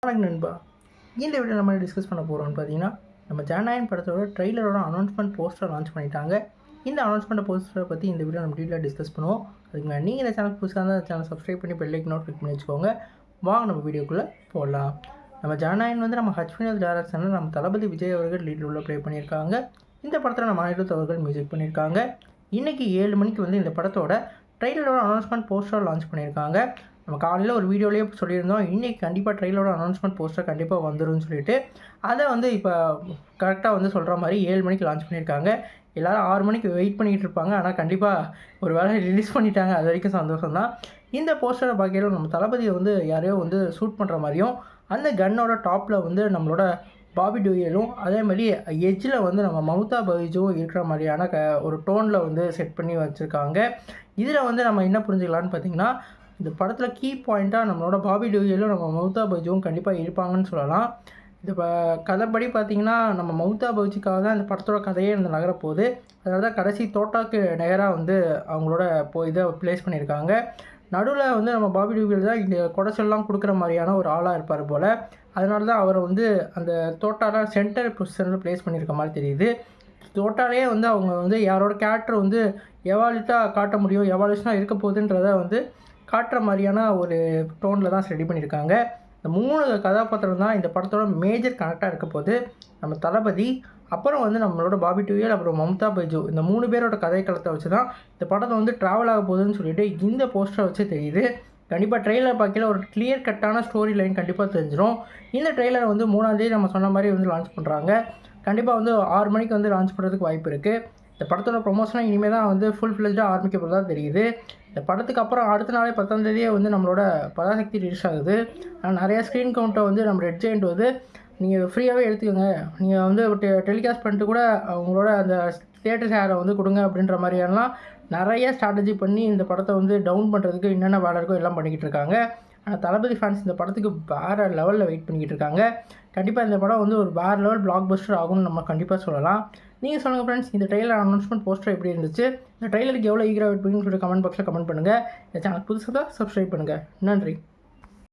வணக்கம் நண்பா. இந்த வீடியோ நம்ம டிஸ்கஸ் பண்ண போகிறோம்னு பார்த்தீங்கன்னா, நம்ம ஜனநாயகன் படத்தோட ட்ரெய்லரோட அனௌன்ஸ்மெண்ட் போஸ்டர் லான்ச் பண்ணிட்டாங்க. இந்த அனௌன்ஸ்மெண்ட் போஸ்டரை பற்றி இந்த வீடியோ நம்ம டீட்டெயிலாக டிஸ்கஸ் பண்ணுவோம். அதுக்கு முன்னாடி நீங்கள் இந்த சேனல் புதுசாக இருந்தால் சேனல் சப்ஸ்கிரைப் பண்ணி பெல் ஐக்கன் கிளிக் பண்ணி வச்சுக்கோங்க. வாங்க நம்ம வீடியோக்குள்ளே போடலாம். நம்ம ஜனநாயகன் வந்து நம்ம ஹச்வினோத் டைரக்ஷனில் நம்ம தளபதி விஜய் அவர்கள் லீட் ரோலில் ப்ளே பண்ணியிருக்காங்க. இந்த படத்தில் நம்ம அனிருத் அவர்கள் மியூசிக் பண்ணியிருக்காங்க. இன்றைக்கி 7 மணிக்கு வந்து இந்த படத்தோட ட்ரெய்லரோட அனௌன்ஸ்மெண்ட் போஸ்டர் லான்ச் பண்ணியிருக்காங்க. நம்ம காலையில் ஒரு வீடியோலேயே சொல்லியிருந்தோம், இன்றைக்கி கண்டிப்பாக ட்ரெயிலரோட அனௌன்ஸ்மெண்ட் போஸ்டர் கண்டிப்பாக வந்துடும்னு சொல்லிட்டு. அதை வந்து இப்போ கரெக்டாக வந்து சொல்கிற மாதிரி 7 மணிக்கு லான்ச் பண்ணியிருக்காங்க. எல்லோரும் 6 மணிக்கு வெயிட் பண்ணிகிட்டு இருப்பாங்க. ஆனால் கண்டிப்பாக ஒரு வேளை ரிலீஸ் பண்ணிட்டாங்க, அது வரைக்கும் சந்தோஷம் தான். இந்த போஸ்டரை பார்க்கையில நம்ம தளபதியை வந்து யாரையோ வந்து ஷூட் பண்ணுற மாதிரியும், அந்த கன்னோட டாப்பில் வந்து நம்மளோட பாபி டூயலும், அதேமாதிரி எஜ்ஜில் வந்து நம்ம மம்தா பைஜும் இருக்கிற மாதிரியான ஒரு டோனில் வந்து செட் பண்ணி வச்சுருக்காங்க. இதில் வந்து நம்ம என்ன புரிஞ்சுக்கலான்னு பார்த்தீங்கன்னா, இந்த படத்தில் கீ பாயிண்ட்டாக நம்மளோட பாபி டூயலும் நம்ம மம்தா பைஜுவும் கண்டிப்பாக இருப்பாங்கன்னு சொல்லலாம். இது இப்போ கதைப்படி பார்த்திங்கன்னா, நம்ம மம்தா பைஜுக்காக தான் இந்த படத்தோட கதையே இந்த நகரப்போகுது. அதனால தான் கடைசி தோட்டாக்கு நேராக வந்து அவங்களோட இதை ப்ளேஸ் பண்ணியிருக்காங்க. நடுவில் வந்து நம்ம பாபி டூயல் தான் இந்த குடைச்சல்லாம் கொடுக்குற மாதிரியான ஒரு ஆளாக இருப்பார் போல். அதனால தான் அவரை வந்து அந்த தோட்டால சென்டர் பொசிஷனில் ப்ளேஸ் பண்ணியிருக்க மாதிரி தெரியுது. தோட்டாலே வந்து அவங்க வந்து யாரோட கேரக்டர் வந்து எவால்யூட்டாக காட்ட முடியும், எவால்யூஷனாக இருக்க போகுதுன்றத வந்து காட்டுற மாதிரியான ஒரு டோனில் தான் ரெடி பண்ணியிருக்காங்க. இந்த 3 கதாபாத்திரம் தான் இந்த படத்தோட மேஜர் கனெக்டாக இருக்க போது. நம்ம தளபதி, அப்புறம் வந்து நம்மளோட பாபி டூயல், அப்புறம் மம்தா பைஜு, இந்த 3 பேரோட கதைக்களத்தை வச்சு தான் இந்த படத்தை வந்து ட்ராவல் ஆக போகுதுன்னு சொல்லிட்டு இந்த போஸ்டரை வச்சு தெரியுது. கண்டிப்பாக ட்ரெய்லர் பார்க்கல ஒரு கிளியர் கட்டான ஸ்டோரி லைன் கண்டிப்பாக தெரிஞ்சிடும். இந்த ட்ரெய்லரை வந்து 3ஆம் தேதி நம்ம சொன்ன மாதிரி வந்து லான்ச் பண்ணுறாங்க. கண்டிப்பாக வந்து 6 மணிக்கு வந்து லான்ச் பண்ணுறதுக்கு வாய்ப்பு இருக்குது. இந்த படத்தோட ப்ரொமோஷனாக இனிமேல் தான் வந்து ஃபுல் ஃப்ளெஜ்டாக ஆரம்பிக்க போகிறதா தெரியுது. இந்த படத்துக்கு அப்புறம் அடுத்த நாளே 10ஆம் தேதியே வந்து நம்மளோட பராசக்தி ரிலீஸ் ஆகுது. ஆனால் நிறையா ஸ்க்ரீன் கவுண்ட்டை வந்து நம்ம ரெட் ஜெயண்ட் வந்து நீங்கள் ஃப்ரீயாகவே எடுத்துக்கோங்க, நீங்கள் வந்து டெலிகாஸ்ட் பண்ணிட்டு கூட அவங்களோட அந்த தியேட்டர் ஷேரை வந்து கொடுங்க அப்படின்ற மாதிரியெல்லாம் நிறைய ஸ்ட்ராட்டஜி பண்ணி இந்த படத்தை வந்து டவுன் பண்ணுறதுக்கு என்னென்ன வேலை இருக்கோ எல்லாம் பண்ணிக்கிட்டு இருக்காங்க. ஆனால் தளபதி ஃபேன்ஸ் இந்த படத்துக்கு வேறு லெவலில் வெயிட் பண்ணிக்கிட்டு இருக்காங்க. கண்டிப்பாக இந்த படம் வந்து ஒரு வேறு லெவல் பிளாக் பஸ்டர் ஆகும்னு நம்ம கண்டிப்பாக சொல்லலாம். நீங்கள் சொல்லுங்கள் ஃப்ரெண்ட்ஸ், இந்த ட்ரெய்லர் அனௌன்ஸ்மெண்ட் போஸ்டர் எப்படி இருந்துச்சு? இந்த ட்ரெய்லருக்கு எவ்வளோ ஈகராக வெயிட் பண்ணுன்னு சொல்லிட்டு கமெண்ட் பாக்ஸில் கமெண்ட் பண்ணுங்கள். இந்த சேனல் புதுசாக தான் சப்ஸ்கிரைப் பண்ணுங்கள். நன்றி.